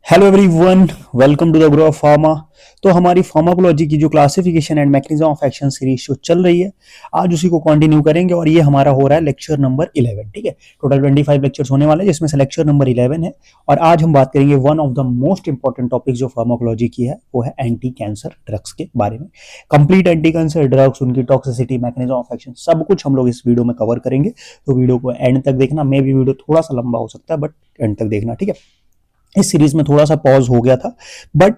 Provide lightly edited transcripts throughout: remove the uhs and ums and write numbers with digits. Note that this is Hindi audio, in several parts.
Hello everyone, welcome to the grow of pharma. तो हमारी फार्माकोलॉजी की जो classification and mechanism of action series जो चल रही है, आज उसी को कंटिन्यू करेंगे और ये हमारा हो रहा है लेक्चर नंबर 11। ठीक है, टोटल 25 लेक्चर्स होने वाले हैं जिसमें से लेक्चर नंबर 11 है। और आज हम बात करेंगे one of the most important topic जो फार्माकोलॉजी की है, वो है एंटी कैंसर ड्रग्स के बारे में। कंप्लीट एंटी कैंसर ड्रग्स, उनकी टॉक्सिसिटी, मैकेनिज्म ऑफ एक्शन, सब कुछ हम लोग इस वीडियो में कवर करेंगे। तो वीडियो को एंड तक देखना। मे भी वीडियो थोड़ा सा लंबा हो सकता है, बट एंड तक देखना। ठीक है, इस सीरीज में थोड़ा सा पॉज हो गया था, बट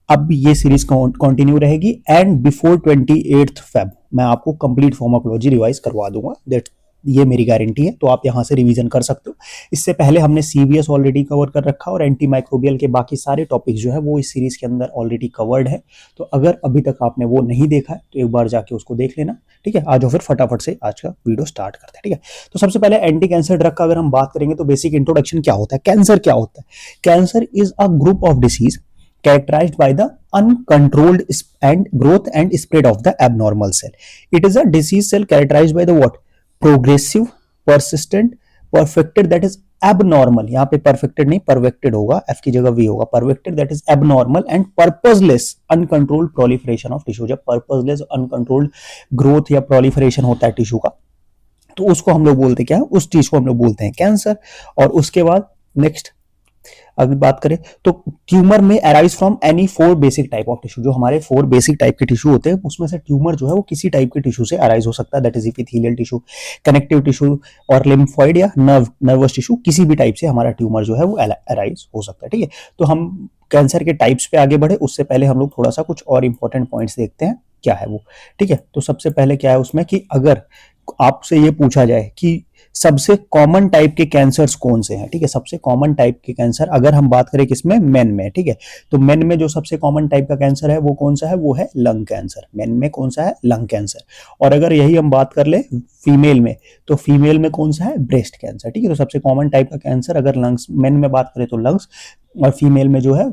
अब ये सीरीज कंटिन्यू रहेगी एंड बिफोर 28 फेब मैं आपको कंप्लीट फार्माकोलॉजी रिवाइज करवा दूंगा। दैट ये मेरी गारंटी है। तो आप यहां से रिवीजन कर सकते हो। इससे पहले हमने सीवीएस ऑलरेडी कवर कर रखा और एंटी माइक्रोबियल के बाकी सारे टॉपिक्स जो है वो इस सीरीज के अंदर ऑलरेडी कवर्ड है। तो अगर अभी तक आपने वो नहीं देखा है तो एक बार जाके उसको देख लेना। ठीक है, आज फिर फटाफट से आज का वीडियो स्टार्ट करते हैं। ठीक है, तो सबसे पहले एंटी कैंसर ड्रग का अगर हम बात करेंगे तो बेसिक इंट्रोडक्शन क्या होता है, कैंसर क्या होता है। Cancer is a group of disease characterized by the uncontrolled and growth and spread of the abnormal cell. It is a disease cell characterized by the what? Progressive, persistent, perfected that is abnormal. यहाँ पे perfected नहीं, perfected होगा, F की जगह V होगा। perfected that is abnormal and purposeless uncontrolled proliferation of tissue। जब purposeless uncontrolled growth या proliferation होता है टिश्यू का, तो उसको हम लोग बोलते हैं क्या, उस चीज को हम लोग बोलते हैं कैंसर। और उसके बाद नेक्स्ट अगर बात करें तो ट्यूमर में arise from any 4 basic type of tissue. जो हमारे 4 बेसिक टाइप के टिश्यू होते हैं उसमें से ट्यूमर जो है वो किसी टाइप के टिश्यू से अराइज हो सकता है। That is epithelial tissue, connective tissue और लिम्फॉइड या नर्वस टिश्यू, किसी भी टाइप से हमारा ट्यूमर जो है वो अराइज हो सकता है। ठीक है, तो हम कैंसर के टाइप्स पे आगे बढ़े उससे पहले हम लोग थोड़ा सा कुछ और इंपॉर्टेंट पॉइंट्स देखते हैं क्या है वो। ठीक है, तो सबसे पहले क्या है उसमें कि अगर आपसे ये पूछा जाए कि सबसे कॉमन टाइप के कैंसर्स कौन से हैं। ठीक है, सबसे कॉमन टाइप के कैंसर अगर हम बात करें किसमें, मेन में। ठीक है, तो मेन में जो सबसे कॉमन टाइप का कैंसर है वो कौन सा है, वो है लंग कैंसर। मेन में कौन सा है, लंग कैंसर। और अगर यही हम बात कर ले फीमेल में, तो फीमेल में कौन सा है, ब्रेस्ट कैंसर। ठीक है, तो सबसे कॉमन टाइप का कैंसर अगर लंग्स, मेन में बात करें तो लंग्स, और फीमेल में जो है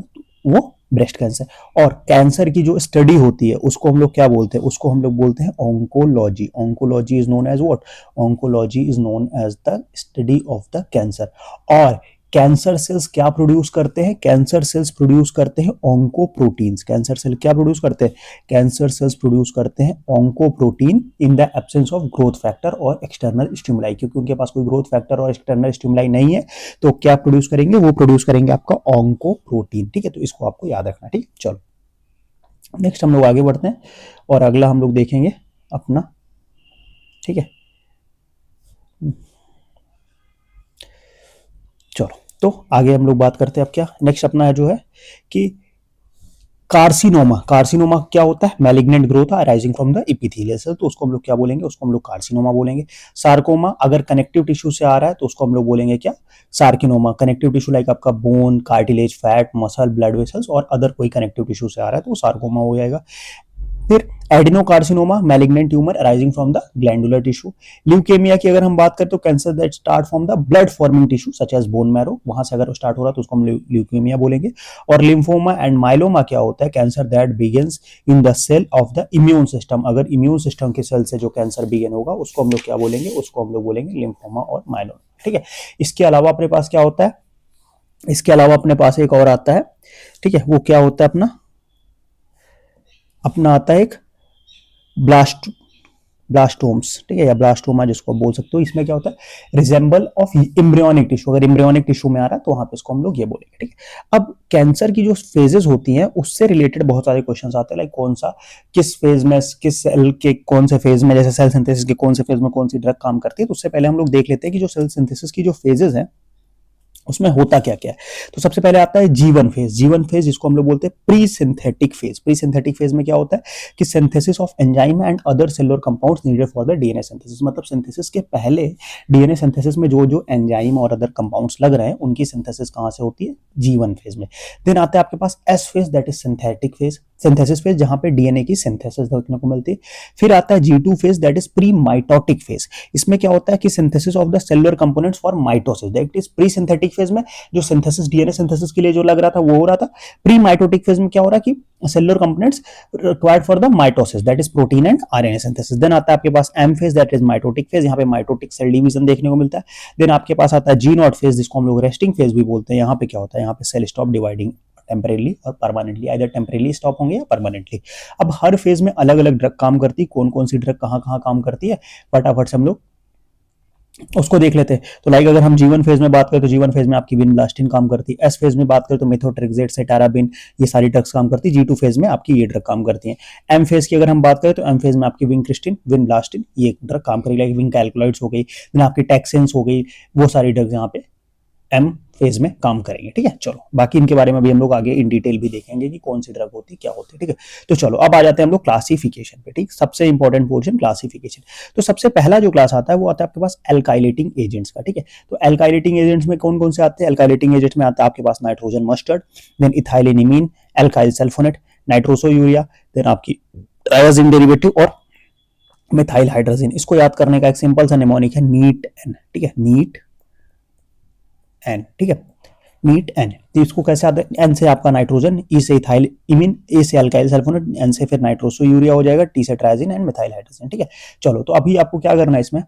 वो ब्रेस्ट कैंसर। और कैंसर की जो स्टडी होती है उसको हम लोग क्या बोलते हैं, उसको हम लोग बोलते हैं oncology. Oncology is known as what, oncology is known as the study of the cancer. और कैंसर सेल्स क्या प्रोड्यूस करते हैं, कैंसर सेल्स प्रोड्यूस करते हैं ऑन्कोप्रोटीन्स। कैंसर सेल क्या प्रोड्यूस करते हैं, कैंसर सेल्स प्रोड्यूस करते हैं oncoprotein in the absence of growth factor और एक्सटर्नल स्टिमुलाई। क्योंकि उनके पास कोई ग्रोथ फैक्टर और एक्सटर्नल स्टिमुलाई नहीं है, तो क्या प्रोड्यूस करेंगे, वो प्रोड्यूस करेंगे आपका ऑन्कोप्रोटीन। ठीक है, तो इसको आपको याद रखना। ठीक, चलो नेक्स्ट हम लोग आगे बढ़ते हैं और अगला हम लोग देखेंगे अपना। ठीक है, चलो तो आगे हम लोग बात करते हैं। अब क्या नेक्स्ट अपना जो है कि कार्सिनोमा। कार्सिनोमा क्या होता है, malignant growth arising from the epithelial cell, तो उसको हम लोग क्या बोलेंगे, उसको हम लोग कार्सिनोमा बोलेंगे। सार्कोमा अगर कनेक्टिव टिश्यू से आ रहा है तो उसको हम लोग बोलेंगे क्या, सार्किनोमा। कनेक्टिव टिश्यू लाइक आपका bone, cartilage, fat, muscle, blood vessels और अदर कोई कनेक्टिव टिश्यू से आ रहा है तो वो सार्कोमा हो जाएगा। फिर adenocarcinoma, malignant tumour arising from the glandular tissue. Leukaemia की अगर हम बात करें तो cancer that start from the blood forming tissue such as bone marrow, वहां से अगर स्टार्ट हो रहा है तो उसको हम ल्यूकेमिया बोलेंगे। और लिम्फोमा एंड माइलोमा क्या होता है, cancer that begins in the cell of the immune system. अगर इम्यून सिस्टम के सेल से जो कैंसर बिगिन होगा उसको हम लोग क्या बोलेंगे, उसको हम लोग बोलेंगे लिम्फोमा और माइलोमा। ठीक है, इसके अलावा अपने पास क्या होता है, इसके अलावा अपने पास एक और आता है। ठीक है, वो क्या होता है अपना, अपना आता है एक ब्लास्टोम्स। ठीक है, या ब्लास्टोमा जिसको बोल सकते हो। इसमें क्या होता है, रिजेंबल ऑफ इम्ब्रियोनिक टिश्यू। अगर इम्ब्रियोनिक टिश्यू में आ रहा है तो वहां पे इसको हम लोग ये बोलेंगे। ठीक है, अब कैंसर की जो फेजेस होती हैं उससे रिलेटेड बहुत सारे क्वेश्चंस आते हैं, लाइक कौन सा, किस फेज में, किस सेल के कौन से फेज में, जैसे सेल सिंथेसिस के कौन से फेज में कौन सी ड्रग काम करती है। तो उससे पहले हम लोग देख लेते हैं कि जो सेल सिंथेसिस की जो फेजेस हैं उसमें होता क्या क्या है। तो सबसे पहले आता है जीवन फेज। जीवन फेज जिसको हम लोग बोलते हैं pre synthetic phase. Pre synthetic phase में क्या होता है कि synthesis of enzyme and other cellular compounds needed for the DNA synthesis. मतलब सिंथेसिस के पहले डीएनए सिंथेसिस में जो जो एंजाइम और अदर कंपाउंड्स लग रहे हैं उनकी सिंथेसिस कहां से होती है, जीवन फेज में। देन आता है आपके पास S phase, that is synthetic phase, synthesis phase, जहां पे डीएनए की सिंथेसिस देखने को मिलती है। फिर आता है G2 phase, that is pre mitotic phase. इसमें क्या होता है कि synthesis of the cellular components for mitosis, that is pre synthetic phase में जो सिंथेसिस डीएनए सिंथेसिस के लिए जो लग रहा था वो हो रहा था। प्री माइटोटिक फेज में क्या हो रहा है कि cellular components required for the mitosis that is protein and RNA synthesis. Then आता है आपके पास M phase that is mitotic phase, यहाँ पे माइटोटिक सेल डिवीजन देखने को मिलता है। देन आपके पास आता है जी नॉट फेज जिसको हम लोग रेस्टिंग फेज भी बोलते हैं। यहाँ पे क्या होता है, यहाँ पे सेल स्टॉप डिवाइडिंग टेम्परेली और परमानेंटली, आइदर टेम्परेली स्टॉप होंगे या परमानेंटली। अब हर फेज में अलग अलग ड्रग काम करती है, कौन कौन सी ड्रग कहाँ कहाँ काम करती है फटाफट से हम लोग उसको देख लेते हैं। तो लाइक अगर हम जीवन फेज में बात करें तो जीवन फेज में आपकी विनब्लास्टिन काम करती है। एस फेज में बात करें तो मेथोट्रेक्सेट, सेटाराबिन, ये सारी ड्रग्स काम करती है। जी टू फेज में आपकी ये ड्रग काम करती है। एम फेज की अगर हम बात करें तो एम फेज में आपकी विंक्रिस्टिन, विनब्लास्टिन ये ड्रग काम करेगी। लाइक विंक एल्कोलाइड्स हो गई, फिर आपकी टैक्सेंस हो गई, वो सारी ड्रग्स यहाँ पे एम फेज में काम करेंगे। ठीक है, चलो बाकी इनके बारे में भी हम लोग आगे इन डिटेल भी देखेंगे कि कौन सी ड्रग होती है क्या होती है। ठीक है, तो चलो अब आ जाते हैं हम लोग क्लासिफिकेशन पे। ठीक, सबसे इंपॉर्टेंट पोर्शन क्लासिफिकेशन। तो सबसे पहला जो क्लास आता है वो आता है आपके पास एल्काइलेटिंग एजेंट्स का। ठीक है, तो एल्काइलेटिंग एजेंट्स में कौन कौन से आते हैं? एल्काइलेटिंग एजेंट्स में आता है आपके पास nitrogen mustard, then ethylenimine, alkyl sulfonate, nitrosourea, then आपकी ट्राइजीन डेरिवेटिव और मिथाइल हाइड्रोजन। इसको याद करने का एक सिंपल सा निमोनिक है नीट एन। ठीक है, नीट एन। ठीक है, नीट एन। तो इसको कैसे आता है? एन से आपका नाइट्रोजन, ई से इथाइल इमिन, ए से अल्काइल सल्फोनेट, एन से फिर नाइट्रोसोयूरिया हो जाएगा, टी से ट्राइजीन एंड मिथाइल हाइड्रोजन। ठीक है, चलो तो अभी आपको क्या करना है इसमें,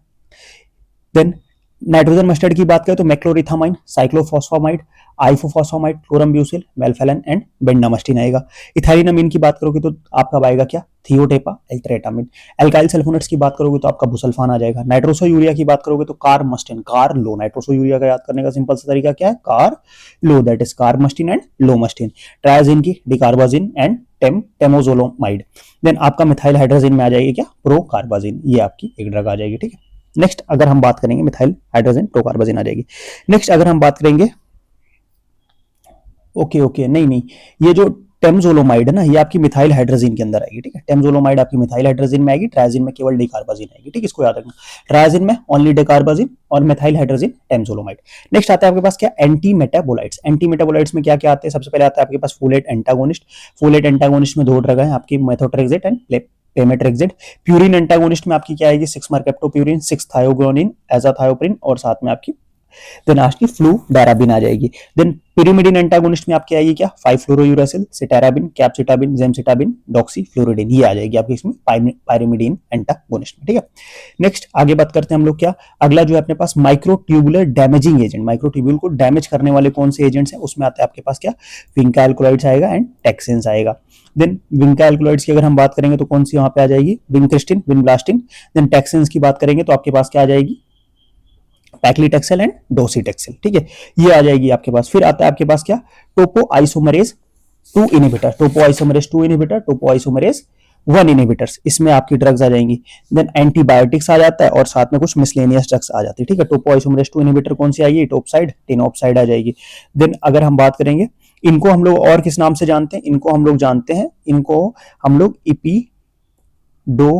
देन नाइट्रोजन मस्टर्ड की बात करें तो मैक्लोरिथामाइन, साइक्लोफॉस्फामाइड, आइफोफॉस्फामाइड, क्लोरम्ब्यूसिल, मेल्फेलन एंड बेंडामास्टिन आएगा। इथाइलिनामिन की बात करोगे तो आपका आएगा क्या? थियोटेपा, एल्ट्रेटामिन। एल्काइल सल्फोनेट्स की बात करोगे तो आपका बुसल्फान आ जाएगा। नाइट्रोसोयूरिया की बात करोगे तो कार्मस्टिन, कार लो। नाइट्रोसोयूरिया का याद करने का सिंपल सा तरीका क्या है? कार लो, that is carmustine and lomustine. Triazene की डिकार्बाजिन एंड टेमोजोलोमाइड। देन आपका मिथाइल हाइड्रोजन में आ जाएगी क्या? प्रोकार्बाजिन, ये आपकी एक ड्रग आ जाएगी। ठीक है, नेक्स्ट अगर हम बात करेंगे मिथाइल हाइड्रोजन प्रोकार्बाजिन आ जाएगी। नेक्स्ट अगर हम बात करेंगे ओके नहीं, ये जो टेमजोलोमाइड है ना, ये आपकी मिथाइल हाइड्रोजन के अंदर आएगी। ठीक है, टेमजोलोमाइड आपकी मिथाइल हाइड्रोजन में आएगी, ट्राइजीन में केवल डिकार्बाजिन आएगी। ठीक है, इसको याद रखना, ट्राइजीन में ओनली डिकार्बाजिन और मिथाइल हाइड्रोजन टेमजोलोमाइड। नेक्स्ट आता है आपके पास क्या? Anti metabolites. एंटी मेटाबोलाइट्स में क्या क्या आते हैं? सबसे पहले आता है आपके पास फोलेट एंटागोनिस्ट। फोलेट एंटागोनिस्ट में दो ड्रग है आपकी, मेथोट्रेक्सेट एंड पेमेट्रेक्सेट। प्यूरिन एंटागोनिस्ट में आपकी क्या आएगी? 6-mercaptopurine, 6-thiogronine, एजाथायोप्रिन और साथ में आपकी देन आपकी फ्लूडाराबिन आ जाएगी। देन पिरिमिडिन एंटागोनिस्ट में आपकी आएगी क्या? 5-fluorouracil, सिटाराबिन, कैप्सिटाबिन, जेमसिटाबिन, डॉक्सीफ्लोरिडिन, ये आ जाएगी आपकी इसमें पायरिमिडिन एंटागोनिस्ट में। ठीक है, नेक्स्ट आगे बात करते हैं हम लोग क्या? अगला जो है अपने पास माइक्रोट्यूबुलर डैमेजिंग एजेंट। माइक्रोट्यूब्यूल को डैमेज करने वाले कौन से एजेंट्स हैं? उसमें आते हैं आपके पास क्या? विंका एल्कोलाइड्स आएगा एंड टैक्सेंस आएगा। देन विंका एल्कोलाइड्स की अगर हम बात करेंगे तो कौन सी वहां पे आ जाएगी? विंक्रिस्टिन, विनब्लास्टिन। देन टैक्सेंस की बात करेंगे तो आपके पास क्या आ जाएगी? पैक्लिटेक्सेल एंड डोसीटेक्सेल। ठीक है, ये आ जाएगी आपके पास। फिर आता है आपके पास क्या? Topoisomerase 2 inhibitor, topoisomerase 2 inhibitor, topoisomerase 1 inhibitors, इसमें आपकी ड्रग्स आ जाएंगी। देन एंटीबायोटिक्स आ जाता है और साथ में कुछ मिसलेनियस ड्रग्स आ जाती है। ठीक है, टोपोआइसोमरेज 2 इनहिबिटर कौन सी आएगी? टोपसाइड, टिनोपसाइड आ जाएगी। देन अगर हम बात करेंगे इनको हम लोग और किस नाम से जानते हैं? इनको हम लोग जानते हैं, इनको हम लोग इपिडोफाइलो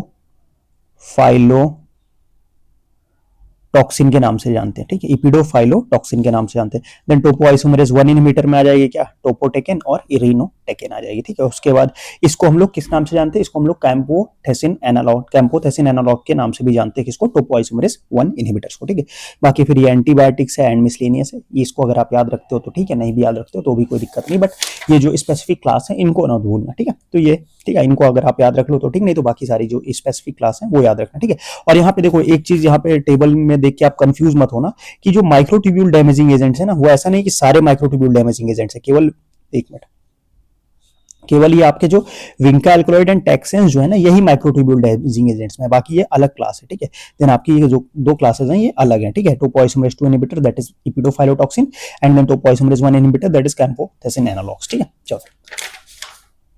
टॉक्सिन के नाम से जानते हैं। ठीक है, इपिडोफाइलोटॉक्सिन के नाम से जानते हैं। देन टोपोआइसोमरेज 1 इनहिबिटर में आ जाएगी क्या? टोपोटेकेन और इरिनोटेकेन आ जाएगी। ठीक है, उसके बाद इसको हम लोग किस नाम से जानते हैं? इसको हम लोग कैम्पोथेसिन एनालॉग के नाम से भी जानते हैं किसको? टोपोआइसोमरेज 1 इनहिबिटर्स को। ठीक है, बाकी फिर ये एंटीबायोटिक्स है एंड मिसलेनियस है, इसको अगर आप याद रखते हो तो ठीक है, नहीं भी याद रखते हो तो भी कोई दिक्कत नहीं, बट ये जो स्पेसिफिक क्लास है इनको ना भूलना। ठीक है, तो ये ठीक है, इनको अगर आप याद रख लो तो ठीक, नहीं तो बाकी सारी जो स्पेसिफिक क्लास है वो याद रखना। ठीक है, और यहाँ पे देखो एक चीज, यहाँ पे टेबल में देख के आप कंफ्यूज मत होना कि जो माइक्रोट्यूब्यूल डैमेजिंग एजेंट्स है ना, वो ऐसा नहीं कि सारे माइक्रोट्यूब्यूल डैमेजिंग एजेंट्स है, केवल एक मिनट, केवल ये आपके जो विंका एल्कोलाइड एंड टैक्सेंस जो है ना, यही माइक्रोट्यूब्यूल डैमेजिंग एजेंट्स में, बाकी ये अलग क्लास है। ठीक है, देन आपकी ये जो दो क्लासेस हैं ये अलग हैं। ठीक है, topoisomerase 2 inhibitor that is epipodophyllotoxin and then topoisomerase 1 inhibitor that is camptothecin analogues. ठीक है, चलो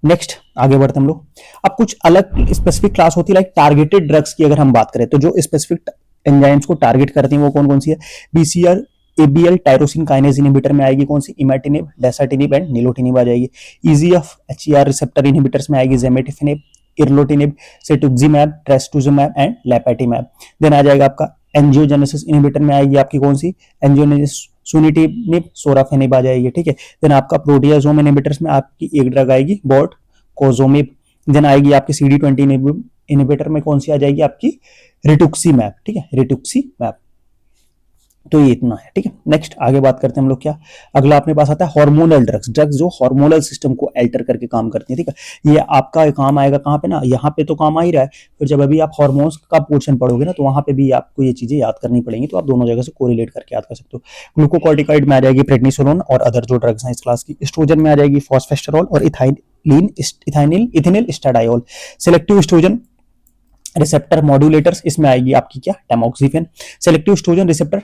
नेक्स्ट आगे बढ़ते हम लोग। अब कुछ अलग स्पेसिफिक क्लास होती है लाइक टारगेटेड ड्रग्स की अगर हम बात करें तो जो स्पेसिफिक एंजाइम्स को टारगेट करती हैं वो कौन कौन सी है? BCR ABL tyrosine kinase inhibitor में आएगी कौन सी? इमेटिनिब, डेसाटिनिब एंड निलोटिनिब आ जाएगी। ईजीएफ एचईआर रिसेप्टर इनहिबिटर्स में आएगी जेमेटिफिनिब, इरलोटिनिब, सेटुक्सिमैब, ट्रेस्टुजिमैब एंड लैपेटिमैब। देन आ जाएगा आपका एंजियोजेनेसिस इनहिबिटर में आएगी आपकी कौन सी? एंजियोजेनेसिस सुनिटिनिब, सोराफेनिब आ जाएगी। ठीक है, देन आपका प्रोटियासोम इनहिबिटर्स में आपकी एक ड्रग आएगी बोट कोजोमिब। देन आएगी आपकी CD20 इनहिबिटर में कौन सी आ जाएगी? आपकी रिटुक्सीमैब। ठीक है, रिटुक्सीमैब। तो ये इतना है, ठीक है। नेक्स्ट आगे बात करते हैं हम लोग क्या, अगला अपने पास आता है हार्मोनल ड्रग्स, ड्रग्स जो हार्मोनल सिस्टम को अल्टर करके काम करती है, ठीक है। ये आपका काम आएगा कहाँ पे ना, यहाँ पे तो काम आ ही रहा है, फिर जब अभी आप हार्मोन्स का पोर्शन पढ़ोगे ना तो वहां पे भी आपको ये चीजें याद करनी पड़ेंगी, तो आप दोनों जगह से कोरिलेट करके याद कर सकते हो। ग्लूकोकॉर्टिकॉइड में आ जाएगी प्रेडनिसोलोन और अदर जो ड्रग्स हैं इस क्लास की। एस्ट्रोजन में आ जाएगी फॉस्फेस्टेरॉल और ethylene ethinyl ethenyl estradiol. Selective estrogen receptor modulators, इसमें आएगी आपकी क्या, tamoxifen. Selective estrogen receptor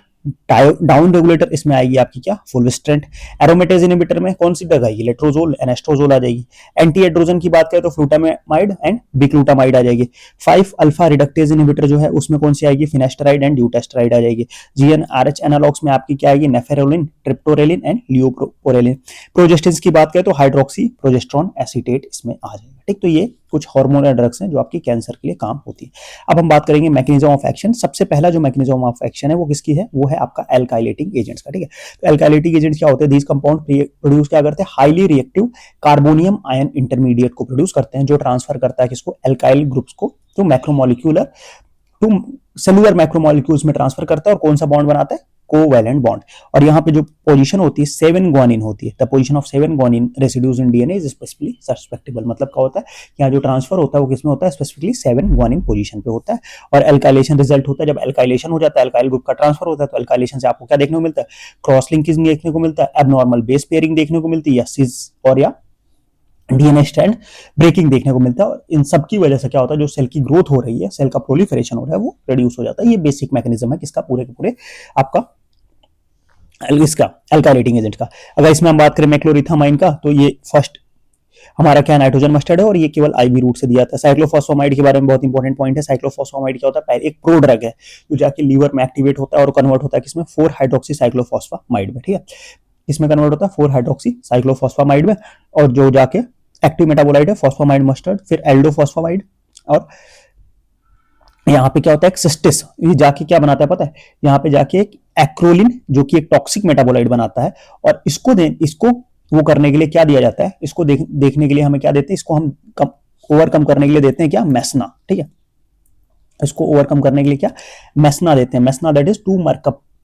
down regulator, इसमें आएगी आपकी क्या, फुलस्ट्रेंट। एरोमेटेज इनहिबिटर में कौन सी ड्रग आएगी, लेट्रोजोल एनेस्ट्रोजोल आ जाएगी। एंटी एड्रोजन की बात करें तो फ्लूटामाइड एंड बिक्लूटामाइड आ जाएगी। 5 अल्फा रिडक्टेज इनहिबिटर जो है उसमें कौन सी आएगी, फिनेस्टराइड एंड ड्यूटेस्टराइड आ जाएगी। जीएनआरएच एनालॉग्स में आपकी क्या आएगी, नेफेरोलिन, ट्रिप्टोरेलिन एंड लियोपोरेलिन। प्रोजेस्टिन्स की बात करें तो हाइड्रोक्सी प्रोजेस्ट्रॉन एसीटेट इसमें आ जाएगा, ठीक। तो ये कुछ हार्मोनल ड्रग्स हैं जो आपकी कैंसर के लिए काम होती है। अब हम बात करेंगे मैकेनिज्म ऑफ एक्शन। सबसे पहला जो मैकेनिज्म ऑफ एक्शन है वो किसकी है, वो है आपका एल्काइलेटिंग एजेंट्स का, ठीक है। तो एल्काइलेटिंग एजेंट्स क्या होते हैं, दीज कंपाउंड प्रोड्यूस क्या करते हैं, highly reactive carbonium ion intermediate को प्रोड्यूस करते हैं, जो ट्रांसफर करता है किसको, एल्काइल ग्रुप्स को टू मैक्रोमोलिक्यूलर टू सेलुलर मैक्रोमोलिक्यूल्स में ट्रांसफर करता है, और कौन सा बॉन्ड बनाता है, कोवैलेंट बॉन्ड। और यहाँ पे जो पोजीशन होती है 7 ग्वानिन होती है, the position of 7 guanine residues in DNA is specifically susceptible. मतलब क्या होता है, यहाँ जो ट्रांसफर होता है वो किसमें होता है, स्पेसिफिकली 7 ग्वानिन पोजीशन पे होता है। और एल्काइलेशन रिजल्ट होता है, जब एल्काइलेशन हो जाता है, एल्काइल ग्रुप का ट्रांसफर होता है, तो एल्काइलेशन से आपको क्या देखने को मिलता है, क्रॉस लिंकिंग देखने को मिलता है, एबनॉर्मल बेस पेयरिंग देखने को मिलती है, या सिस और या डीएनए स्ट्रैंड ब्रेकिंग देखने को मिलता है। और इन सब की वजह से क्या होता है, जो सेल की ग्रोथ हो रही है, सेल का प्रोलिफरेशन हो रहा है, वो रिड्यूस हो जाता है। ये बेसिक मैकेनिज्म है किसका, पूरे के पूरे आपका इसका एल्काइलेटिंग एजेंट का। अगर इसमें हम बात करें मैक्लोरिथामाइन का, तो ये फर्स्ट हमारा क्या नाइट्रोजन मस्टर्ड है, और ये केवल आईवी रूट से दिया जाता है। साइक्लोफॉस्फामाइड के बारे में बहुत इंपॉर्टेंट पॉइंट है। साइक्लोफॉस्फामाइड क्या होता है, एक प्रो ड्रग है जो जाके लीवर में एक्टिवेट होता है और कन्वर्ट होता है किसमें, 4 हाइड्रोक्सी साइक्लोफॉस्फामाइड में, ठीक है। इसमें कन्वर्ट होता है 4 हाइड्रोक्सी साइक्लोफॉस्फामाइड में, और जो जाके एक्टिव मेटाबोलाइट है फॉस्फामाइड मस्टर्ड, फिर एल्डोफॉस्फामाइड। और यहाँ पे क्या होता है, एक सिस्टिस, ये जाके क्या बनाता है पता है, यहाँ पे जाके एक एक्रोलिन जो कि एक टॉक्सिक मेटाबोलाइट बनाता है, और इसको वो करने के लिए क्या दिया जाता है, इसको देखने के लिए हमें क्या देते हैं, इसको हम ओवरकम करने के लिए देते हैं क्या, मेसना, ठीक है। इसको ओवरकम करने के लिए क्या, मेसना देते हैं। मेसना दैट इज 2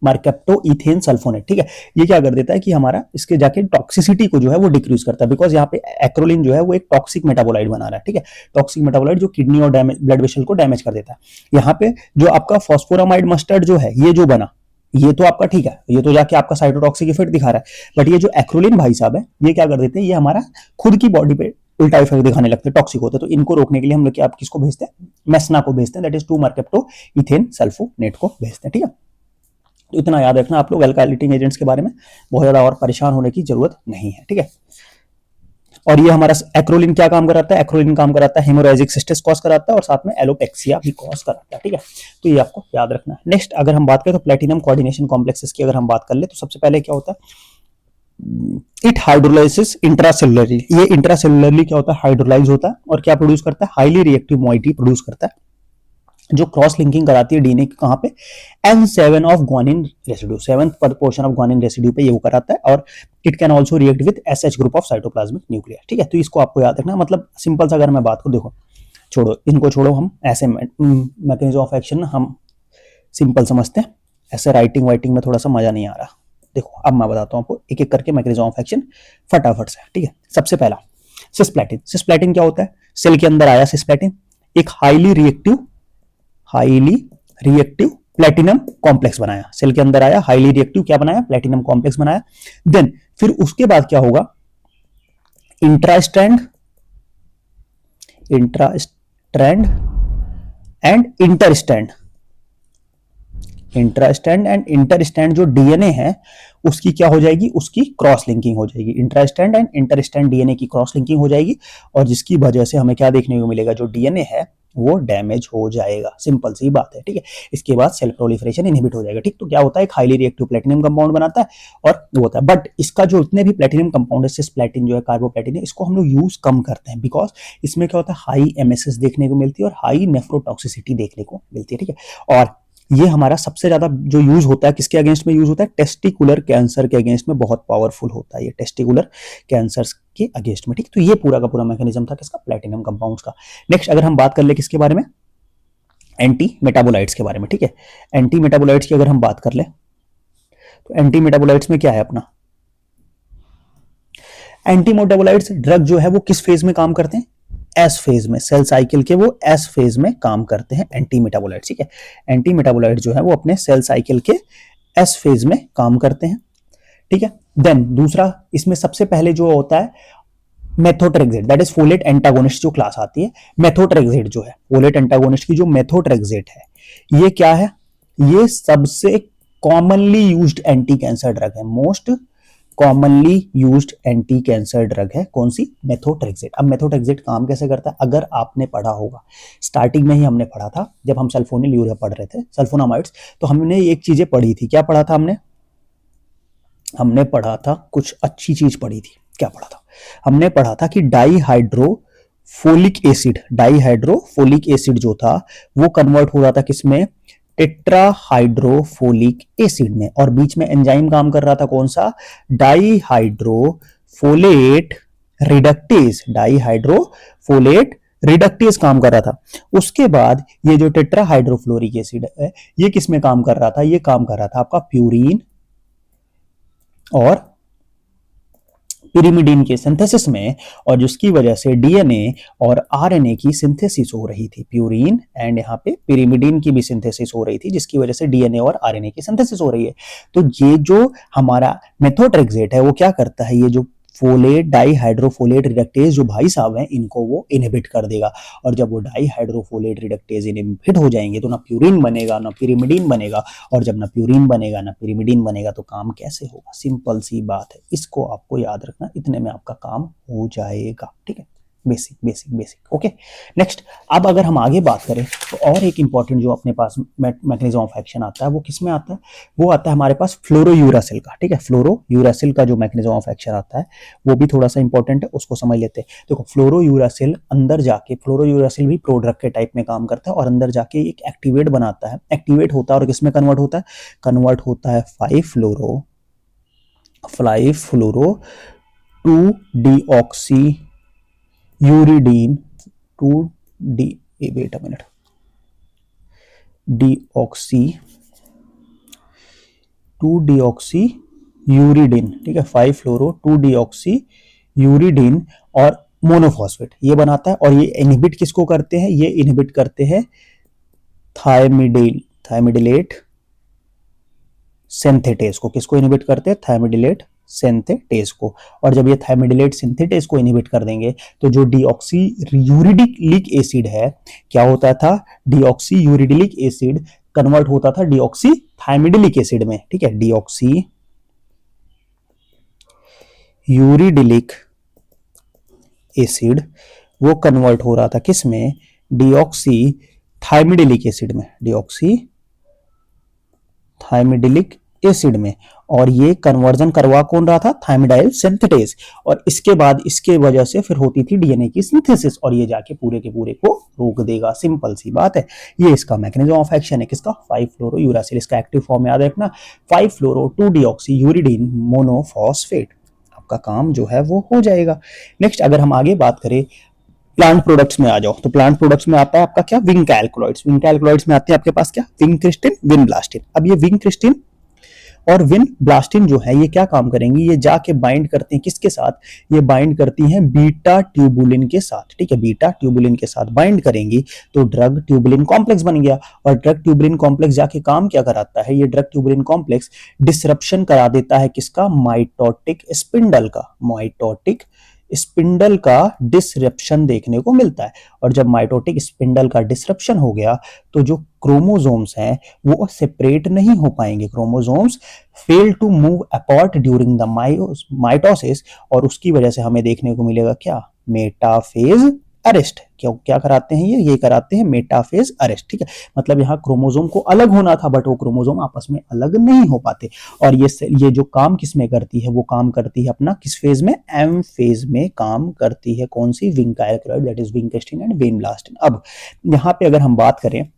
मर्केप्टो इथेन सल्फोनेट, ठीक है। ये क्या कर देता है कि हमारा इसके जाके टॉक्सिसिटी को जो है वो डिक्रीज करता है, बिकॉज यहाँ पे एक्रोलिन जो है वो एक टॉक्सिक मेटाबोलाइट बना रहा है, ठीक है। टॉक्सिक मेटाबोलाइट जो किडनी और ब्लड वेसल को डैमेज कर देता है। यहाँ पे जो आपका फॉस्फोरामाइड मस्टर्ड जो है, ये जो बना, ये तो आपका ठीक है, ये तो जाके आपका साइटोटॉक्सिक इफेक्ट दिखा रहा है, बट ये जो एक्रोलिन भाई साहब है, ये क्या कर देते हैं, ये हमारा खुद की बॉडी पे उल्टा इफेक्ट दिखाने लगते हैं, टॉक्सिक होते हैं। तो इनको रोकने के लिए हम लोग क्या, आप किसको भेजते हैं, मेसना को भेजते हैं, दैट इज 2 मर्केप्टो इथेन सल्फोनेट को भेजते हैं, ठीक है। तो इतना याद रखना आप लोग एल्काइलेटिंग एजेंट्स के बारे में, बहुत ज्यादा और परेशान होने की जरूरत नहीं है, ठीक है। और ये हमारा एक्रोलिन क्या काम कराता है, एक्रोलिन काम कराता है हेमोरेजिक सिस्टिस कॉज कराता है, और साथ में एलोपेक्सिया भी कॉज कराता है, ठीक है। तो ये आपको याद रखना है। नेक्स्ट अगर हम बात करें तो प्लेटिनम कोऑर्डिनेशन कॉम्प्लेक्सेस की अगर हम बात कर ले, तो सबसे पहले क्या होता है, इट हाइड्रोलाइसिस इंट्रासेलुलरली। ये इंट्रासेलुलरली क्या होता है, हाइड्रोलाइज होता है, और क्या प्रोड्यूस करता है, हाईली रिएक्टिव मॉइटी प्रोड्यूस करता है, जो क्रॉस लिंकिंग कराती है डीएनए की, कहां पे, N7 of guanine residue, 7th portion of guanine residue पे ये वो कराता है। और it can also react with SH group of cytoplasmic nuclear, ठीक है। तो इसको आपको याद रखना, मतलब सिंपल सा अगर मैं बात करूं, देखो छोड़ो इनको, छोड़ो, हम ऐसे मैकेनिज्म ऑफ एक्शन हम सिंपल समझते हैं, ऐसे राइटिंग वाइटिंग में थोड़ा सा मजा नहीं आ रहा। देखो अब मैं बताता हूं आपको एक एक करके मैकेनिज्म ऑफ एक्शन फटाफट से, ठीक है। सबसे पहला सिस्प्लेटिन। सिस्प्लेटिन क्या होता है, सेल के अंदर आया सिस्प्लेटिन, एक हाईली रिएक्टिव प्लेटिनम कॉम्प्लेक्स बनाया, सेल के अंदर आया, हाईली रिएक्टिव क्या बनाया, प्लेटिनम कॉम्प्लेक्स बनाया। देन फिर उसके बाद क्या होगा, इंट्रास्ट्रैंड एंड इंटरस्ट्रैंड एंड इंटरस्ट्रैंड जो डीएनए है उसकी क्या हो जाएगी, उसकी क्रॉस लिंकिंग हो जाएगी। इंट्रास्ट्रैंड एंड इंटरस्ट्रैंड डीएनए की क्रॉस लिंकिंग हो जाएगी, और जिसकी वजह से हमें क्या देखने को मिलेगा, जो डीएनए है वो डैमेज हो जाएगा, सिंपल सी बात है, ठीक है। इसके बाद सेल प्रोलिफरेशन इनहिबिट हो जाएगा, ठीक। तो क्या होता है, एक हाईली रिएक्टिव प्लेटिनम कंपाउंड बनाता है, और वो होता है, बट इसका जो इतने भी प्लेटिनम कंपाउंड है, सिस्प्लेटिन जो है, कार्बोप्लेटिन है, इसको हम लोग यूज कम करते हैं, बिकॉज इसमें क्या होता है, हाई एमएसएस देखने को मिलती है और हाई नेफ्रोटॉक्सिसिटी देखने को मिलती है, ठीक है। और ये हमारा सबसे ज्यादा जो यूज होता है किसके अगेंस्ट में यूज होता है, टेस्टिकुलर कैंसर के अगेंस्ट में बहुत पावरफुल होता है ये, टेस्टिकुलर कैंसर के अगेंस्ट में, ठीक। तो ये पूरा का पूरा मैकेनिज्म था किसका, प्लेटिनम कंपाउंड्स का। नेक्स्ट अगर हम बात कर ले किसके बारे में, एंटी मेटाबोलाइट्स के बारे में, ठीक है। एंटी मेटाबोलाइट्स की अगर हम बात कर ले तो एंटी मेटाबोलाइट्स में क्या है अपना, एंटी मेटाबोलाइट्स ड्रग जो है वो किस फेज में काम करते हैं, एस फेज में, सेल साइकिल के वो एस फेज में काम करते हैं एंटी मेटाबोलाइट्स, ठीक है। एंटी मेटाबोलाइट जो है वो अपने सेल साइकिल के एस फेज में काम करते हैं, ठीक है। देन दूसरा इसमें सबसे पहले जो होता है methotrexate, that is folate antagonist जो क्लास आती है। मेथोट्रेक्सेट जो है, फोलेट एंटागोनिस्ट की जो मेथोट्रेक्सेट है, ये क्या है, ये सबसे commonly used anti cancer drug है, most commonly used anti cancer drug है कौन सी, मेथोट्रेक्सेट। अब मेथोट्रेक्सेट काम कैसे करता है, अगर आपने पढ़ा होगा, स्टार्टिंग में ही हमने पढ़ा था जब हम सल्फोनिल यूरिया पढ़ रहे थे, सल्फोनामाइड्स, तो हमने एक चीजें पढ़ी थी, क्या पढ़ा था हमने पढ़ा था कुछ अच्छी चीज पढ़ी थी, क्या पढ़ा था, हमने पढ़ा था कि डाईहाइड्रोफोलिक एसिड जो था वो कन्वर्ट हो रहा था किसमें, टेट्राहाइड्रोफोलिक एसिड में, और बीच में एंजाइम काम कर रहा था कौन सा, डाईहाइड्रोफोलेट रिडक्टेज काम कर रहा था। उसके बाद ये जो टेट्राहाइड्रोफ्लोरिक एसिड है ये किसमें काम कर रहा था, ये काम कर रहा था आपका प्यूरिन और पिरिमिडीन के सिंथेसिस में, और जिसकी वजह से डीएनए और आरएनए की सिंथेसिस हो रही थी, प्यूरिन एंड यहाँ पे पिरिमिडीन की भी सिंथेसिस हो रही थी, जिसकी वजह से डीएनए और आरएनए की सिंथेसिस हो रही है। तो ये जो हमारा मेथोट्रेक्सेट है वो क्या करता है, ये जो फोलेट डाईहाइड्रोफोलेट रिडक्टेज जो भाई साहब हैं इनको वो इनहिबिट कर देगा, और जब वो डाईहाइड्रोफोलेट रिडक्टेज इनहिबिट हो जाएंगे तो ना प्यूरिन बनेगा ना पिरिमिडीन बनेगा, और जब ना प्यूरिन बनेगा ना पिरिमिडीन बनेगा तो काम कैसे होगा, सिंपल सी बात है, इसको आपको याद रखना, इतने में आपका काम हो जाएगा, ठीक है। Basic basic basic, okay. Next, अब अगर हम आगे बात करें तो और एक इंपॉर्टेंट जो अपने पास मैकेनिज्म ऑफ एक्शन आता है वो किसमें आता है, वो आता है हमारे पास फ्लोरोयूरासिल का, ठीक है। फ्लोरोयूरासिल का जो मैकेनिज्म ऑफ एक्शन आता है वो भी थोड़ा सा इंपॉर्टेंट है, उसको समझ लेते हैं। देखो फ्लोरोयूरासिल अंदर जाके, फ्लोरोयूरासिल भी प्रोड्रग के टाइप में काम करता है और अंदर जाके एक एक्टिवेट बनाता है, एक्टिवेट होता है और किसमें कन्वर्ट होता है, कन्वर्ट होता है five fluoro two deoxy uridine two D wait a minute deoxy two deoxy uridine, ठीक है, 5-फ्लोरो 2-डीऑक्सी यूरिडीन और मोनोफॉस्फेट ये बनाता है। और ये इनहिबिट किसको करते हैं, ये इनहिबिट करते हैं थायमिडिलेट सिंथेटेज को, किसको इनहिबिट करते हैं, थायमिडिलेट सिंथेटेज को। और जब ये थायमिडिलेट सिंथेटेज को इनहिबिट कर देंगे तो जो डीऑक्सी यूरिडिलिक एसिड है, क्या होता था, डीऑक्सी यूरिडिलिक एसिड कन्वर्ट होता था डीऑक्सी थायमिडिलिक एसिड में, ठीक है, डीऑक्सी यूरिडिलिक एसिड वो कन्वर्ट हो रहा था किसमें, डीऑक्सी थायमिडिलिक एसिड में, डीऑक्सी थायमिडिलिक एसिड में। और ये कन्वर्जन करवा कौन रहा था, थायमिडाइल सिंथेटेज, और इसके बाद इसके वजह से फिर होती थी डीएनए की सिंथेसिस, और ये जाके पूरे के पूरे को रोक देगा, सिंपल सी बात है। ये इसका मैकेनिज्म ऑफ एक्शन है किसका, 5-फ्लोरोयूरासिल। इसका एक्टिव फॉर्म याद रखना, 5-फ्लोरो 2-डीऑक्सी यूरिडीन मोनोफॉस्फेट, आपका काम जो है वो हो जाएगा। नेक्स्ट अगर हम आगे बात करें प्लांट प्रोडक्ट्स में आ जाओ, तो प्लांट प्रोडक्ट्स में आता है आपका क्या, विंक एल्कलॉइड्स। विंक एल्कलॉइड्स में आते हैं आपके पास क्या, विनक्रिस्टिन, विनब्लास्टिन। अब ये विनक्रिस्टिन और विनब्लास्टिन जो है ये क्या काम करेंगी, ये जाके बाइंड करते हैं किसके साथ, ये बाइंड करती हैं बीटा ट्यूबुलिन के साथ, ठीक है, बीटा ट्यूबुलिन के साथ बाइंड करेंगी तो ड्रग ट्यूबुलिन कॉम्प्लेक्स बन गया। और ड्रग ट्यूबुलिन कॉम्प्लेक्स जाके काम क्या कराता है, ये ड्रग ट्यूबुलिन कॉम्प्लेक्स डिसरप्शन करा देता है किसका, माइटोटिक स्पिंडल का, माइटोटिक स्पिंडल का डिसरप्शन देखने को मिलता है। और जब माइटोटिक स्पिंडल का डिसरप्शन हो गया तो जो क्रोमोसोम्स हैं वो सेपरेट नहीं हो पाएंगे, chromosomes fail to move apart during the mitosis, और उसकी वजह से हमें देखने को मिलेगा क्या, मेटाफेज अरेस्ट। क्यों क्या कराते हैं ये कराते हैं मेटाफेज अरेस्ट, ठीक है। मतलब यहाँ क्रोमोसोम को अलग होना था बट वो क्रोमोसोम आपस में अलग नहीं हो पाते। और ये जो काम किस में करती है, वो काम करती है अपना किस फेज में, एम फेज में काम करती है, कौन सी, vinca alkaloid, that is vincristine and vinblastine. अब यहाँ पे अगर हम बात करें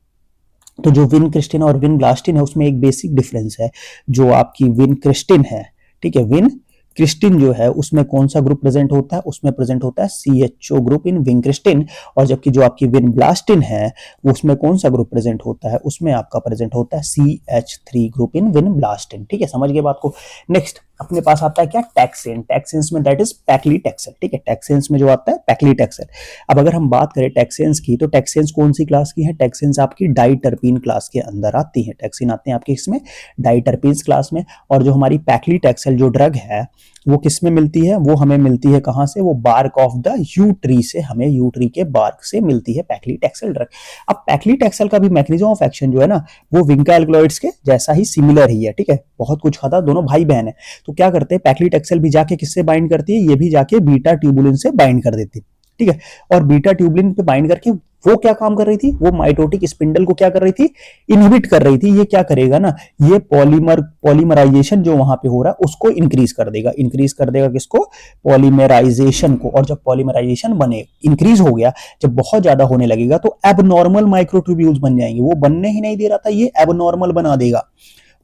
तो जो विनक्रिस्टिन और विनब्लास्टिन है उसमें एक बेसिक डिफरेंस है, जो आपकी विनक्रिस्टिन है, ठीक है, विन क्रिस्टिन जो है उसमें कौन सा ग्रुप प्रेजेंट होता है, उसमें प्रेजेंट होता है CHO ग्रुप इन विनक्रिस्टिन। और जबकि जो आपकी विनब्लास्टिन है वो उसमें कौन सा ग्रुप प्रेजेंट होता है, उसमें आपका प्रेजेंट होता है CH3 ग्रुप इन विनब्लास्टिन। ठीक है, समझ गए बात को। नेक्स्ट अपने पास आता है क्या, टैक्सेन। टैक्सेंस में दैट इज पैक्लीटैक्सेल। ठीक है, टैक्सेंस में जो आता है पैक्लीटैक्सेल। अब अगर हम बात करें टैक्सेंस की, तो टैक्सेंस कौन सी क्लास की है, टैक्सेंस आपकी डाइटरपीन क्लास के अंदर आती है। टैक्सिन आते हैं आपके इसमें डाइटरपीन्स क्लास में। और जो हमारी पैक्लीटैक्सेल जो ड्रग है वो किस में मिलती है, वो हमें मिलती है कहां से, वो bark of the yew tree से, हमें यू ट्री के बार्क से मिलती है पैक्लीटैक्सेल ड्रग। अब पैक्लीटैक्सेल का भी मैकेनिज्म ऑफ एक्शन जो है ना वो विंका एल्कलॉइड्स के जैसा ही सिमिलर ही है। ठीक है, बहुत कुछ खाता, दोनों भाई बहन है। तो क्या करते हैं, पैक्लीटैक्सेल भी जाके किससे बाइंड करती है, ये भी जाके बीटा ट्यूबुलिन से बाइंड कर देती है। ठीक है, और बीटा ट्यूबुलिन पे बाइंड करके वो क्या काम कर रही थी, वो माइटोटिक स्पिंडल को क्या कर रही थी, इनहिबिट कर रही थी। ये क्या करेगा ना, ये पॉलीमराइजेशन जो वहां पे हो रहा है उसको इंक्रीज कर देगा। इंक्रीज कर देगा किसको, पॉलीमराइजेशन को। और जब पॉलीमराइजेशन बने, इंक्रीज हो गया, जब बहुत ज्यादा होने लगेगा तो एबनॉर्मल माइक्रोट्यूब्यूल्स बन जाएंगे। वो बनने ही नहीं दे रहा था, ये एबनॉर्मल बना देगा।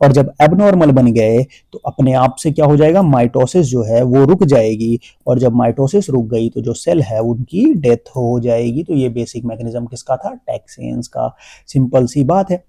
और जब एबनॉर्मल बन गए तो अपने आप से क्या हो जाएगा, माइटोसिस जो है वो रुक जाएगी। और जब माइटोसिस रुक गई तो जो सेल है उनकी डेथ हो जाएगी। तो ये बेसिक मैकेनिज्म किसका था, टैक्सेंस का। सिंपल सी बात है।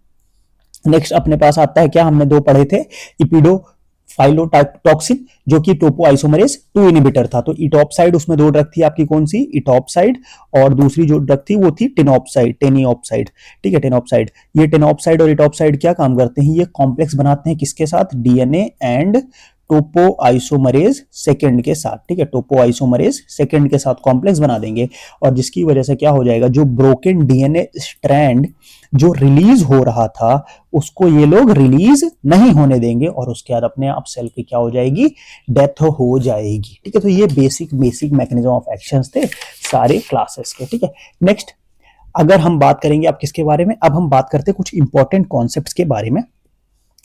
नेक्स्ट अपने पास आता है क्या, हमने दो पढ़े थे, इपिडो फाइलोटॉक्सिन जो कि टोपोआइसोमरेज 2 इनहिबिटर था। तो इटॉप्साइड उसमें दो ड्रग थी आपकी, कौन सी, इटॉप्साइड, और दूसरी जो ड्रग थी वो थी टेनिऑप्साइड। ठीक है, टेनऑप्साइड। ये टेनऑप्साइड और इटॉप्साइड क्या काम करते हैं, ये कॉम्प्लेक्स बनाते हैं किसके साथ, डीएनए एंड टोपोआइसोमरेज सेकंड के साथ। ठीक है, टोपोआइसोमरेज सेकंड के साथ कॉम्प्लेक्स बना देंगे। और जिसकी वजह से क्या हो जाएगा, जो ब्रोकन डीएनए स्ट्रैंड जो रिलीज हो रहा था उसको ये लोग रिलीज नहीं होने देंगे। और उसके बाद अपने आप सेल की क्या हो जाएगी, डेथ हो जाएगी। ठीक है, तो ये बेसिक मैकेनिज्म ऑफ एक्शंस थे सारे क्लासेस के। ठीक है, नेक्स्ट अगर हम बात करेंगे अब किसके बारे में, अब हम बात करते हैं कुछ इंपॉर्टेंट कॉन्सेप्ट्स के बारे में।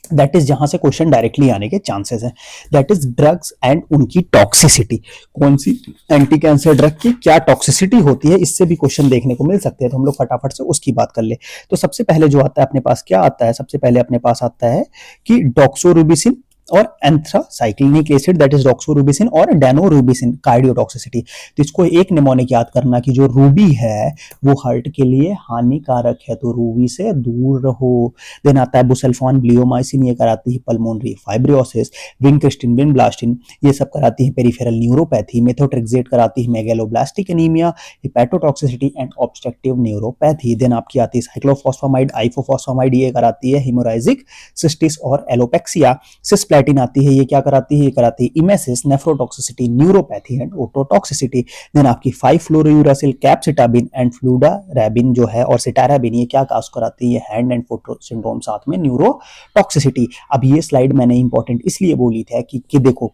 दैट इज जहां से क्वेश्चन डायरेक्टली आने के चांसेस हैं। दैट इज ड्रग्स एंड उनकी टॉक्सिसिटी। कौन सी एंटी कैंसर ड्रग की क्या टॉक्सिसिटी होती है, इससे भी क्वेश्चन देखने को मिल सकते हैं। तो हम लोग फटाफट से उसकी बात कर ले। तो सबसे पहले जो आता है अपने पास, क्या आता है, सबसे पहले अपने पास आता है कि डॉक्सोरुबिसिन और एंथ्रासाइक्लिनिक एसिड दैट इज डॉक्सोरुबिसिन और डेनोरुबिसिन कार्डियोटॉक्सिसिटी। तो इसको एक निमोनिक याद करना कि जो रूबी है वो हार्ट के लिए हानिकारक है, तो रूबी से दूर रहो। देन आता है बुसल्फान ब्लियोमाइसिन, ये कराती है पल्मोनरी फाइब्रोसिस। विनक्रिस्टिन विनब्लास्टिन ये सब कराती है पेरिफेरल न्यूरोपैथी। मेथोट्रेक्सेट कराती है megaloblastic anaemia, hepatotoxicity and obstructive neuropathy. Then आपकी आती है साइक्लोफॉस्फामाइड आइफोफॉस्फामाइड, ये कराती है हिमोराइजिक सिस्टिस और एलोपेक्सिया। सिस्प्लैटिन आती है, ये क्या कराती है, ये कराती है emesis, nephrotoxicity, neuropathy and ototoxicity. Then आपकी 5 फ्लोरोयूरासिल कैप्सिटाबिन एंड फ्लूडारैबिन जो है और सिटाराबिन, ये क्या काज कराती है, हैंड एंड फुट सिंड्रोम, साथ में न्यूरोटॉक्सिसिटी। अब ये स्लाइड मैंने इंपॉर्टेंट इसलिए बोली थी कि देखो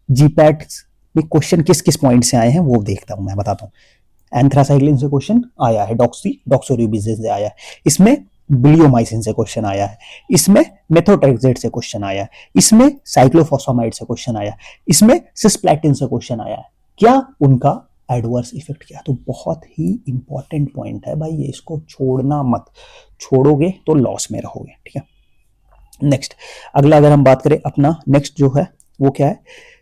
जीपैट में क्वेश्चन किस किस पॉइंट से आए हैं वो देखता हूं, मैं बताता हूं। एंथ्रासाइक्लिन से क्वेश्चन आया है, डॉक्सोरुबिसिन से आया है, इसमें ब्लियोमाइसिन से क्वेश्चन आया है, इसमें मेथोट्रेक्सेट से क्वेश्चन आया है, इसमें साइक्लोफॉस्फामाइड से क्वेश्चन आया है, इसमें सिस्प्लैटिन से क्वेश्चन आया है। क्या उनका एडवर्स इफेक्ट क्या, तो बहुत ही इंपॉर्टेंट पॉइंट है भाई ये, इसको छोड़ना मत, छोड़ोगे तो लॉस में रहोगे। ठीक है, नेक्स्ट अगला अगर हम बात करें अपना, नेक्स्ट जो है वो क्या है,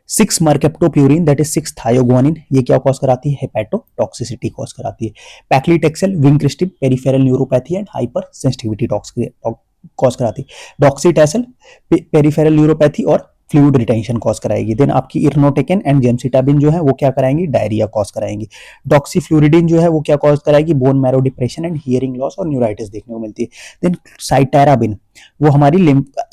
6 मर्केप्टोप्यूरिन दैट इज 6 थायोगुआनिन, ये क्या कॉज कराती है, हेपेटोटॉक्सिसिटी कॉज कराती है। Paclitaxel vincristine peripheral neuropathy and hyper sensitivity cause कराती है। डॉक्सीटैसल पेरिफेरल न्यूरोपैथी और फ्लूइड रिटेंशन कॉज कराएगी। देन आपकी इर्नोटेकेन एंड जेमसिटाबिन जो है वो क्या कराएंगी, डायरिया कॉज कराएंगी। डॉक्सीफ्लोरिडिन जो है वो क्या कॉज कराएगी, bone marrow depression and hearing loss और न्यूराइटिस देखने को मिलती है। देन साइटेराबिन वो हमारी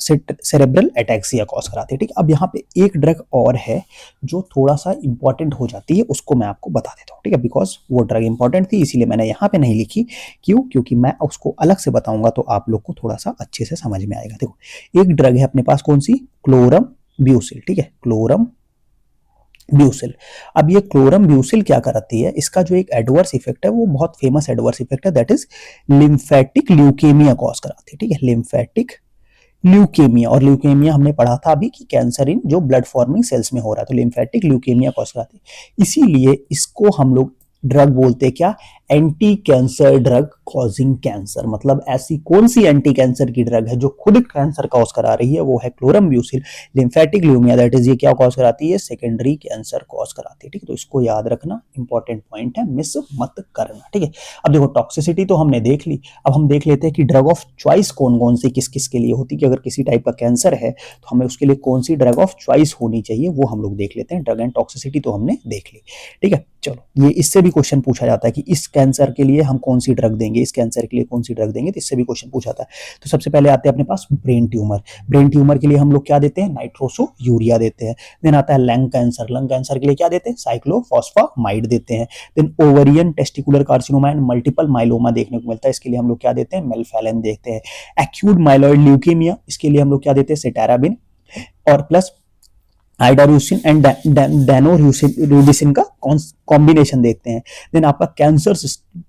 सेरेब्रल एटैक्सिया कॉज कराती है। ठीक, अब यहाँ पे एक ड्रग और है जो थोड़ा सा इंपॉर्टेंट हो जाती है, उसको मैं आपको बता देता हूँ। ठीक है, बिकॉज वो ड्रग इंपॉर्टेंट थी इसीलिए मैंने यहाँ पे नहीं लिखी। क्यों, क्योंकि मैं उसको अलग से बताऊंगा तो आप लोग को थोड़ा सा अच्छे से समझ में आएगा। देखो एक ड्रग है अपने पास, कौन सी, क्लोरम ब्यूसिल। ठीक है, क्लोरम ब्यूसिल। अब ये क्लोरम ब्यूसिल क्या कराती है, इसका जो एक एडवर्स इफेक्ट है वो बहुत फेमस एडवर्स इफेक्ट है, that is lymphatic leukaemia cause कराती है। ठीक है, लिम्फेटिक ल्यूकेमिया, और ल्यूकेमिया हमने पढ़ा था अभी कि कैंसर इन जो ब्लड फॉर्मिंग सेल्स में हो रहा है, तो लिम्फेटिक ल्यूकेमिया कॉज कराती है। इसीलिए इसको हम लोग ड्रग बोलते हैं क्या, anti cancer drug causing cancer, मतलब ऐसी कौन सी एंटी कैंसर की ड्रग है जो खुद कैंसर कॉज करा रही है, वो है chlorambucil. Lymphatic Lumia, that is ये क्या कॉज कराती है, सेकेंडरी कैंसर कॉज कराती है। ठीक है, तो इसको याद रखना, इंपॉर्टेंट पॉइंट है, मिस मत करना। ठीक है, अब देखो टॉक्सिसिटी तो हमने देख ली, अब हम देख लेते हैं कि ड्रग ऑफ चॉइस कौन कौन सी किस किस के लिए होती है, कि अगर किसी टाइप का कैंसर है तो हमें उसके लिए कौन सी ड्रग ऑफ चॉइस होनी चाहिए, वो हम लोग देख लेते हैं। ड्रग एंड टॉक्सिसिटी तो हमने देख ली। ठीक है, चलो ये इससे भी क्वेश्चन पूछा जाता है कि इस कैंसर के लिए हम कौन सी ड्रग देंगे, इस कैंसर के लिए कौन सी ड्रग देंगे, तो इससे भी क्वेश्चन पूछा जाता है। तो सबसे पहले आते हैं अपने पास ब्रेन ट्यूमर। ब्रेन ट्यूमर के लिए हम लोग क्या देते हैं, नाइट्रोसो यूरिया देते हैं। देन आता है लंग कैंसर, लंग कैंसर के लिए क्या देते हैं, साइक्लोफॉस्फामाइड देते हैं। Then ovarian testicular carcinoma and multiple myeloma देखने को मिलता है, इसके लिए हम लोग क्या देते हैं, मेल्फेलन देते हैं। एक्यूट माइलॉइड ल्यूकेमिया, इसके लिए हम लोग क्या देते हैं, सेटाराबिन और प्लस आइडारूसिन एंड डैनोरूबिसिन का कॉम्बिनेशन देखते हैं। देन आपका कैंसर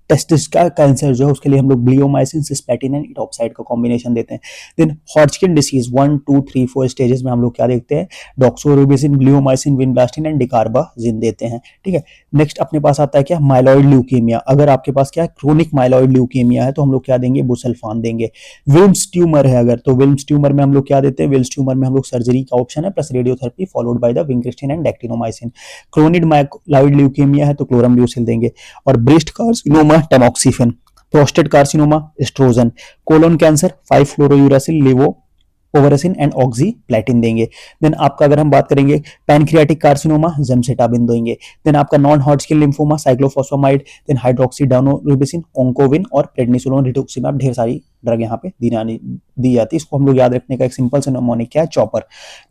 टेस्टिस का कैंसर जो है उसके लिए हम लोग ब्लियोमाइसिन, सिस्पेटिन एंड इटॉक्साइड का कॉम्बिनेशन देते हैं। देन हॉटस्किन डिसीज 1 2 3 4 स्टेजेस में हम लोग क्या देखते हैं, डॉक्सोरूबिसिन, ब्लियोमाइसिन, विनब्लास्टिन एंड डिकार्बाजिन देते हैं। ठीक है, नेक्स्ट अपने पास आता है क्या, माइलॉइड ल्यूकेमिया। अगर आपके पास क्या है, क्रोनिक माइलॉइड ल्यूकेमिया है तो हम लोग क्या देंगे, बुसल्फान देंगे। विल्म्स ट्यूमर है अगर, तो विल्म्स ट्यूमर में हम लोग क्या देते हैं, विल्म्स ट्यूमर में हम लोग सर्जरी का ऑप्शन है plus radiotherapy followed by the vincristine and actinomycin. Chronic myeloid leukaemia है तो क्लोराम्ब्यूसिल देंगे। और breast carcinoma tamoxifen, prostate carcinoma estrogen, colon cancer 5 fluorouracil, leucovorin and ऑक्सीप्लेटिन देंगे। देन आपका अगर हम बात करेंगे पैनक्रियाटिक कार्सिनोमा, जेमसेटाबिन देंगे। देन आपका नॉन हॉटस्किन लिम्फोमा, साइक्लोफॉस्फामाइड, देन हाइड्रोक्सीडानोरूबिसिन, ओंकोविन और प्रेडनिसोलोन, रिटुक्सिमैब, ढेर सारी ड्रग यहाँ पे दी जाती है। इसको हम लोग याद रखने का एक सिंपल सा नमोनिक क्या है, चॉपर।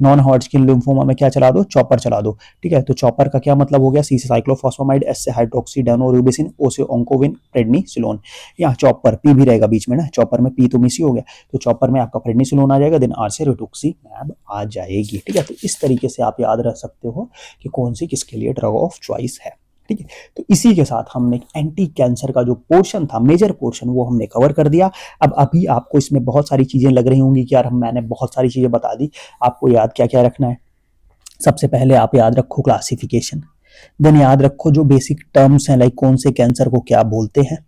नॉन हॉटस्किन लिम्फोमा में क्या चला दो, चॉपर चला दो। ठीक है, तो चॉपर का क्या मतलब हो गया, सी से साइक्लोफॉस्फामाइड, एस से हाइड्रोक्सीडानोरूबिसिन, ओ से ओंकोविन, प्रेडनिसोलोन। यहाँ चॉपर पी भी रहेगा बीच में ना, चॉपर में पी तो मिस ही हो गया, तो चॉपर में आपका प्रेडनिसोलोन आ जाएगा, देन आर से रिटुक्सीमैब आ जाएगी। ठीक है, तो इस तरीके से आप याद रख सकते हो कि कौन सी किसके लिए ड्रग ऑफ चॉइस है। ठीक है, तो इसी के साथ हमने एंटी कैंसर का जो पोर्शन था, मेजर पोर्शन, वो हमने कवर कर दिया। अब अभी आपको इसमें बहुत सारी चीजें लग रही होंगी कि यार मैंने बहुत सारी चीजें बता दी, आपको याद क्या क्या रखना है। सबसे पहले आप याद रखो क्लासिफिकेशन, देन याद रखो जो बेसिक टर्म्स हैं, लाइक कौन से कैंसर को क्या बोलते हैं।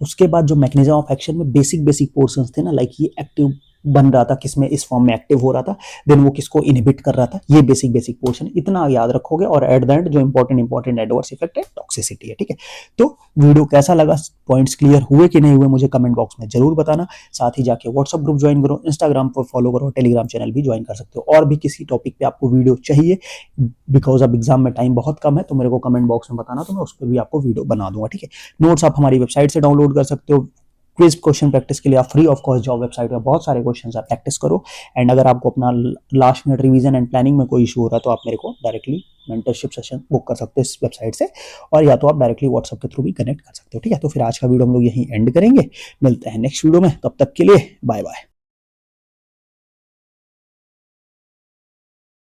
उसके बाद जो मैकेनिज्म ऑफ एक्शन में बेसिक बेसिक पोर्शंस थे ना, लाइक ये एक्टिव बन रहा था, किसमें इस फॉर्म में एक्टिव हो रहा था, देन वो किसको इनहिबिट कर रहा था, ये बेसिक बेसिक पोर्शन इतना याद रखोगे। और एट द एंड जो इंपॉर्टेंट एडवर्स इफेक्ट है, टॉक्सिसिटी है। ठीक है, तो वीडियो कैसा लगा, पॉइंट्स क्लियर हुए कि नहीं हुए, मुझे कमेंट बॉक्स में जरूर बताना। साथ ही जाके व्हाट्सएप ग्रुप ज्वाइन करो, इंस्टाग्राम पर फॉलो करो, टेलीग्राम चैनल भी ज्वाइन कर सकते हो। और भी किसी टॉपिक पे आपको वीडियो चाहिए, बिकॉज अब एग्जाम में टाइम बहुत कम है, तो मेरे को कमेंट बॉक्स में बताना, तो मैं उस पर भी आपको वीडियो बना दूंगा। ठीक है, नोट्स आप हमारी वेबसाइट से डाउनलोड कर सकते हो। क्विज क्वेश्चन प्रैक्टिस के लिए आप फ्री ऑफ कॉस्ट जाओ, वेबसाइट पे बहुत सारे क्वेश्चन आप प्रैक्टिस करो। एंड अगर आपको अपना last minute revision and planning में कोई इशू हो रहा है तो आप मेरे को डायरेक्टली मेंटरशिप सेशन बुक कर सकते हो इस वेबसाइट से, और या तो आप डायरेक्टली व्हाट्सएप के थ्रू भी कनेक्ट कर सकते हो। ठीक है, तो फिर आज का वीडियो हम लोग यहीं एंड करेंगे, मिलते हैं नेक्स्ट वीडियो में, तब तक के लिए बाय बाय।